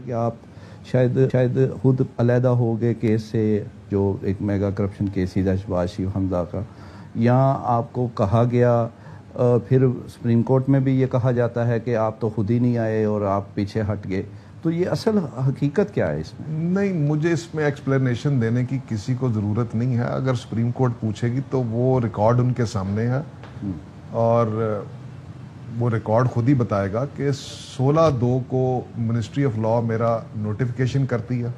کہ آپ شاید خود علیحدہ ہو گئے کیس سے، جو ایک میگا کرپشن کیس ہی تھا شہباز شریف حمزہ کا، یہاں آپ کو کہا گیا، پھر سپریم کورٹ میں بھی یہ کہا جاتا ہے کہ آپ تو خود ہی نہیں آئے اور آپ پیچھے ہٹ گئے، تو یہ اصل حقیقت کیا ہے اس میں؟ نہیں، مجھے اس میں ایکسپلینیشن دینے کی کسی کو ضرورت نہیں ہے. اگر سپریم کورٹ پوچھے گی تو وہ ریکارڈ ان کے سامنے ہے، اور وہ ریکارڈ خود ہی بتائے گا کہ 16/2 کو منسٹری آف لا میرا نوٹیفیکیشن کرتی ہے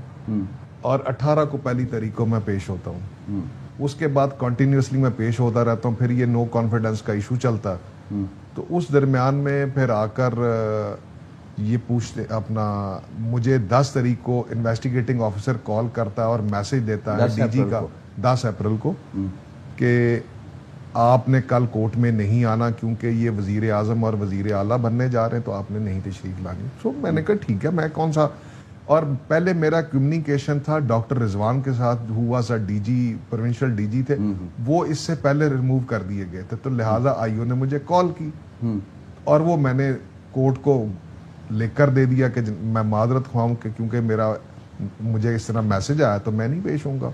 اور 18 کو پہلی تاریخ کو میں پیش ہوتا ہوں. اس کے بعد کنٹینیوسلی میں پیش ہوتا رہتا ہوں. پھر یہ نو کانفیڈنس کا ایشو چلتا ہے، تو اس درمیان میں پھر آ کر یہ پوچھتے اپنا مجھے 10 تاریخ کو انویسٹیگیٹنگ آفیسر کال کرتا ہے اور میسج دیتا ہے ڈی جی کا 10 اپریل کو کہ آپ نے کل کورٹ میں نہیں آنا کیونکہ یہ وزیر اعظم اور وزیر اعلیٰ بننے جا رہے ہیں، تو آپ نے نہیں تشریف لانی. سو میں نے کہا ٹھیک ہے، میں کون سا. اور پہلے میرا کمیونیکیشن تھا ڈاکٹر رضوان کے ساتھ، ہوا سا D G provincial D G تھے، وہ اس سے پہلے ریموو کر دیے گئے تھے، تو لہٰذا آئی او نے مجھے کال کی اور وہ میں نے کورٹ کو لکھ کر دے دیا کہ میں معذرت خواہوں کہ کیونکہ مجھے اس طرح میسج آیا تو میں نہیں پیش ہوں گا.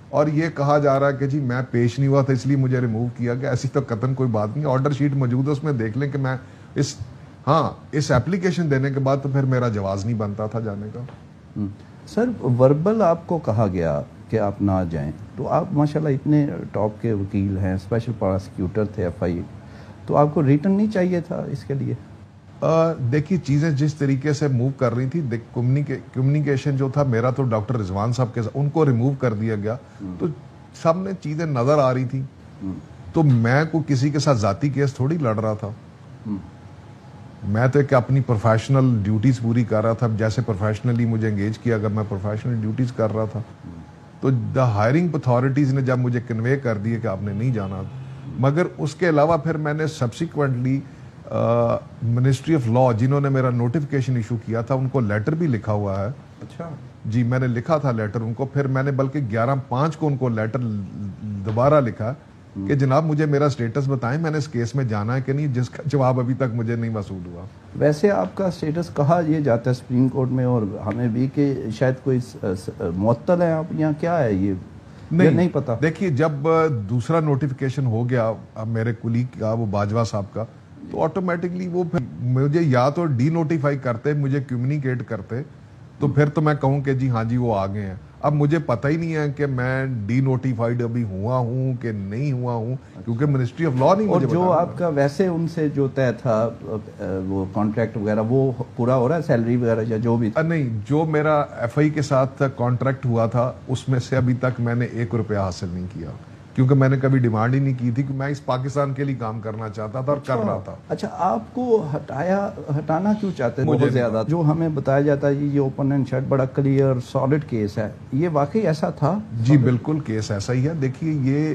اور یہ کہا جا رہا ہے کہ جی میں پیش نہیں ہوا تھا اس لیے مجھے ریموو کیا گیا. ایسی تو قطعاً کوئی بات نہیں. آرڈر شیٹ موجود ہے، اس میں دیکھ لیں کہ میں اس ایپلیکیشن دینے کے بعد تو پھر میرا جواز نہیں بنتا تھا جانے کا. سر وربل آپ کو کہا گیا کہ آپ نہ جائیں، تو آپ ماشاءاللہ اتنے ٹاپ کے وکیل ہیں، اسپیشل پراسیکیوٹر تھے ایف آئی اے، تو آپ کو ریٹرن نہیں چاہیے تھا اس کے لیے؟ دیکھیے چیزیں جس طریقے سے موو کر رہی تھی، کمیونیکیشن جو تھا میرا تو ڈاکٹر رضوان صاحب کے ساتھ، ان کو ریموو کر دیا گیا، تو سب نے چیزیں نظر آ رہی تھی. تو میں کوئی کسی کے ساتھ ذاتی کیس تھوڑی لڑ رہا تھا. میں تو کہ اپنی پروفیشنل ڈیوٹیز پوری کر رہا تھا، جیسے پروفیشنلی مجھے انگیج کیا اگر میں پروفیشنل ڈیوٹیز کر رہا تھا. تو دا ہائرنگ اتھارٹیز نے جب مجھے کنوے کر دیے کہ آپ نے نہیں جانا، مگر اس کے علاوہ پھر میں نے سبسیکوینٹلی منسٹری آف لا جنہوں نے میرا نوٹیفیکیشن ایشو کیا تھا ان کو لیٹر بھی لکھا ہوا ہے. اچھا جی، میں نے لکھا تھا لیٹر ان کو. پھر میں نے بلکہ 11/5 کو ان کو لیٹر دوبارہ لکھا کہ جناب مجھے میرا سٹیٹس بتائیں، میں نے اس کیس میں جانا ہے کہ نہیں، جس کا جواب ابھی تک مجھے نہیں موصول ہوا. ویسے آپ کا سٹیٹس کہا یہ جاتا ہے سپریم کورٹ میں اور ہمیں بھی کہ شاید کوئی معطل ہیں آپ یہاں، کیا ہے یہ نہیں پتا؟ دیکھیے جب دوسرا نوٹیفیکیشن ہو گیا میرے کولیگ کا، وہ باجوہ صاحب کا، تو آٹومیٹکلی وہ پھر مجھے یا تو ڈی نوٹیفائی کرتے، مجھے کمیونیکیٹ کرتے، تو پھر تو میں کہوں کہ جی ہاں جی وہ آگے ہیں. اب مجھے پتہ ہی نہیں ہے کہ میں ڈی نوٹیفائیڈ ابھی ہوا ہوں کہ نہیں ہوا ہوں، کیونکہ منسٹری آف لا نہیں مجھے بتا. اور جو آپ کا ویسے ان سے جو طے تھا وہ کانٹریکٹ وغیرہ، وہ پورا ہو رہا ہے، سیلری وغیرہ یا جو بھی؟ نہیں، جو میرا ایف آئی کے ساتھ کانٹریکٹ ہوا تھا اس میں سے ابھی تک میں نے 1 روپیہ حاصل نہیں کیا، کیونکہ میں نے کبھی ڈیمانڈ ہی نہیں کی تھی کہ میں اس پاکستان کے لیے کام کرنا چاہتا تھا اور کر رہا تھا. اچھا، آپ کو ہٹانا کیوں چاہتے ہیں بہت زیادہ؟ جو ہمیں بتایا جاتا ہے یہ اوپن اینڈ شٹ بڑا کلیئر سالڈ کیس ہے، یہ واقعی ایسا تھا؟ جی بالکل کیس ایسا ہی ہے. دیکھیے یہ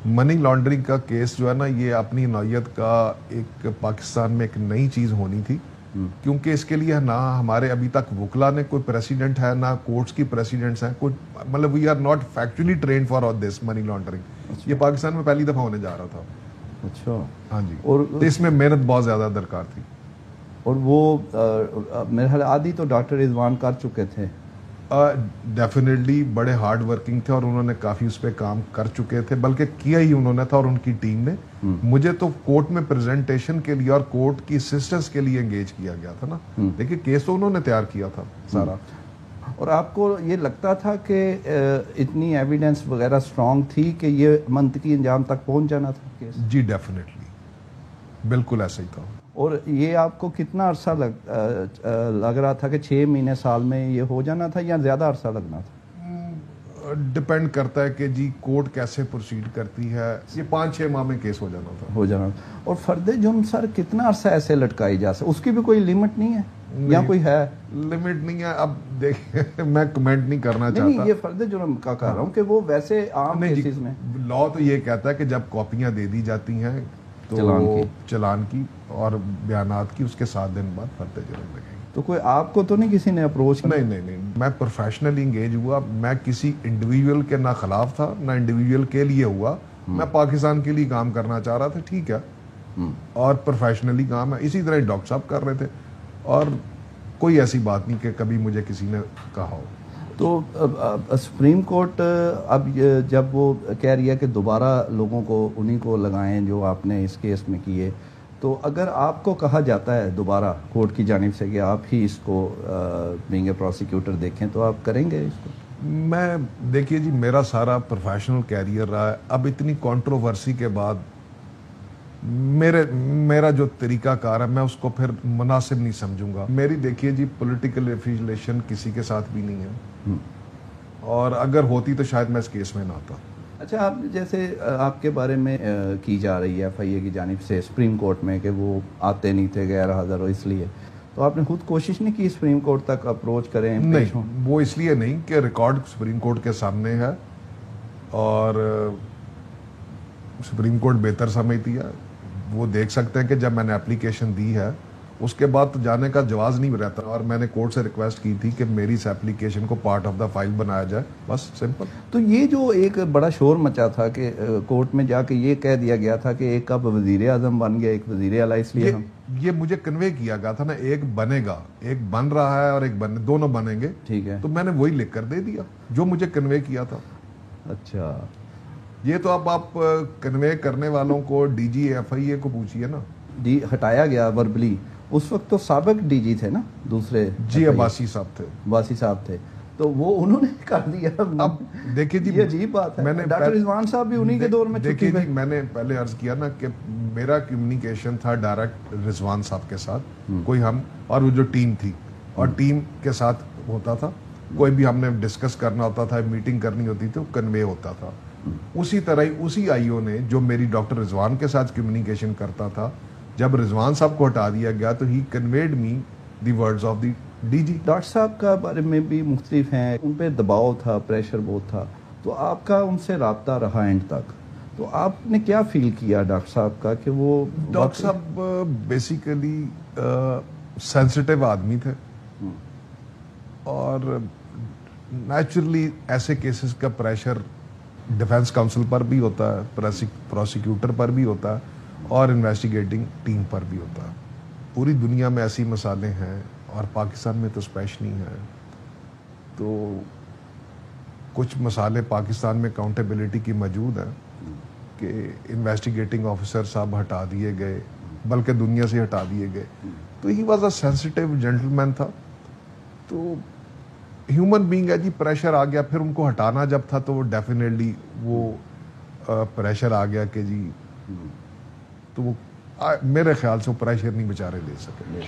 منی لانڈرنگ کا کیس جو ہے نا، یہ اپنی نوعیت کا ایک پاکستان میں ایک نئی چیز ہونی تھی، کیونکہ اس کے لیے نہ ہمارے ابھی تک وکلا نے کوئی پریسیڈنٹ ہے، نہ کورٹس کی پریسیڈنٹس ہیں، کوئی مطلب we are not factually trained for all this money laundering. یہ پاکستان میں پہلی دفعہ ہونے جا رہا تھا. اچھا. ہاں جی. اور اس میں محنت بہت زیادہ درکار تھی. اور وہ میرے خیال آدھی تو ڈاکٹر رضوان کر چکے تھے. ڈیفینیٹلی بڑے ہارڈ ورکنگ تھے اور انہوں نے کافی اس پہ کام کر چکے تھے، بلکہ کیا ہی انہوں نے تھا اور ان کی ٹیم نے. مجھے تو کورٹ میں پریزنٹیشن کے لیے اور کورٹ کی اسسٹنس کے لیے انگیج کیا گیا تھا نا. دیکھیے کیس تو انہوں نے تیار کیا تھا سارا. اور آپ کو یہ لگتا تھا کہ اتنی ایویڈنس وغیرہ اسٹرانگ تھی کہ یہ منطقی انجام تک پہنچ جانا تھا کیس؟ جی ڈیفینیٹلی بالکل ایسا ہی تھا. اور یہ آپ کو کتنا عرصہ لگ رہا تھا کہ 6 مہینے سال میں یہ ہو جانا تھا یا زیادہ عرصہ لگنا تھا؟ ڈپینڈ کرتا ہے کہ جی کورٹ کیسے پروسیڈ کرتی ہے. یہ 5-6 ماہ میں کیس ہو جانا تھا. اور فرد جرم سر کتنا عرصہ ایسے لٹکائی جا سکتا؟ اس کی بھی کوئی لمٹ نہیں ہے یا کوئی ہے؟ لمٹ نہیں ہے. اب دیکھیں میں کمنٹ نہیں کرنا چاہتا. نہیں، یہ فرد جرم کا کہہ رہا ہوں کہ وہ ویسے عام کیسز میں لا تو یہ کہتا ہے کہ جب کاپیاں دے دی جاتی ہیں تو چلان کی اور بیانات کی، اس کے 7 دن بعد فرد جرم لگے گی. تو کوئی آپ کو تو نہیں کسی نے اپروچ؟ نہیں، میں پروفیشنلی انگیج ہوا. میں کسی انڈیویجول کے نہ خلاف تھا نہ انڈیویجول کے لیے ہوا. میں پاکستان کے لیے کام کرنا چاہ رہا تھا، ٹھیک ہے، اور پروفیشنلی کام ہے. اسی طرح ڈاکٹر صاحب کر رہے تھے. اور کوئی ایسی بات نہیں کہ کبھی مجھے کسی نے کہا ہو. تو سپریم کورٹ اب جب وہ کہہ رہی ہے کہ دوبارہ لوگوں کو انہی کو لگائیں جو آپ نے اس کیس میں کیے، تو اگر آپ کو کہا جاتا ہے دوبارہ کورٹ کی جانب سے کہ آپ ہی اس کو بینگ اے پروسیکیوٹر دیکھیں، تو آپ کریں گے اس کو؟ میں دیکھیے جی، میرا سارا پروفیشنل کیریئر رہا ہے. اب اتنی کنٹروورسی کے بعد میرا جو طریقہ کار ہے میں اس کو پھر مناسب نہیں سمجھوں گا. میری دیکھیے جی پولیٹیکل ایفیلیشن کسی کے ساتھ بھی نہیں ہے، اور اگر ہوتی تو شاید میں اس کیس میں نہ آتا. اچھا، آپ جیسے آپ کے بارے میں کی جا رہی ہے FIA کی جانب سے سپریم کورٹ میں کہ وہ آتے نہیں تھے، غیر حاضر ہو، اس لیے تو آپ نے خود کوشش نہیں کی سپریم کورٹ تک اپروچ کریں؟ نہیں، وہ اس لیے نہیں کہ ریکارڈ سپریم کورٹ کے سامنے ہے اور سپریم کورٹ بہتر سمجھتی ہے. وہ دیکھ سکتے ہیں کہ جب میں نے اپلیکیشن دی ہے اس کے بعد تو جانے کا جواز نہیں رہتا، اور میں نے کورٹ سے ریکویسٹ کی تھی کہ میری اس اپلیکیشن کو پارٹ آف دا فائل بنایا جائے، بس سمپل. تو یہ جو ایک بڑا شور مچا تھا کہ کورٹ میں جا کے یہ کہہ دیا گیا تھا کہ ایک اب وزیر اعظم بن گیا، ایک وزیر اعلیٰ، اس لیے یہ مجھے کنوے کیا گیا تھا نا، ایک بنے گا، ایک بن رہا ہے اور ایک دونوں بنیں گے. ٹھیک ہے، تو میں نے وہی لکھ کر دے دیا جو مجھے کنوے کیا تھا. اچھا، یہ تو اب آپ کنوے کرنے والوں کو DG FIA کو پوچھیے نا. ہٹایا گیا وربلی، اس وقت تو سابق DG تھے نا دوسرے، جی عباسی صاحب تھے. عباسی صاحب تھے، تو وہ انہوں نے کر دیا. اب دیکھیے جی، یہ عجیب بات ہے. میں نے ڈاکٹر رضوان صاحب بھی انہی کے دور میں دیکھیے جی، میں نے پہلے عرض کیا نا کہ میرا کمیونیکیشن تھا ڈائریکٹ رضوان صاحب کے ساتھ، کوئی ہم اور وہ جو ٹیم تھی، اور ٹیم کے ساتھ ہوتا تھا. کوئی بھی ہم نے ڈسکس کرنا ہوتا تھا، میٹنگ کرنی ہوتی تھی، وہ کنوے ہوتا تھا. اسی طرح ہی اسی IO نے جو میری ڈاکٹر رضوان کے ساتھ کمیونیکیشن کرتا تھا، جب رضوان صاحب کو ہٹا دیا گیا تو he conveyed me the words of the DG. Doctor صاحب کا بارے میں بھی مختلف ہیں، ان پہ دباؤ تھا، پریشر بہت تھا، تو آپ کا ان سے رابطہ رہا اینڈ تک، تو آپ نے کیا فیل کیا ڈاکٹر صاحب کا کہ وہ ڈاکٹر صاحب بیسیکلی سینسٹیو آدمی تھے، اور نیچرلی ایسے کیسز کا پریشر ڈیفنس کاؤنسل پر بھی ہوتا ہے، پروسیکیوٹر پر بھی ہوتا ہے، اور انویسٹیگیٹنگ ٹیم پر بھی ہوتا ہے. پوری دنیا میں ایسی مسالے ہیں اور پاکستان میں تو اسپیشلی ہیں. تو کچھ مسالے پاکستان میں اکاؤنٹیبلٹی کی موجود ہیں کہ انویسٹیگیٹنگ آفیسر صاحب ہٹا دیے گئے، بلکہ دنیا سے ہٹا دیے گئے. تو he was a sensitive gentleman تھا. تو ہیومن بینگ ہے جی، پریشر آ گیا، پھر ان کو ہٹانا جب تھا تو وہ ڈیفینیٹلی وہ پریشر آ گیا کہ جی، تو وہ میرے خیال سے وہ پریشر نہیں بیچارے لے سکے.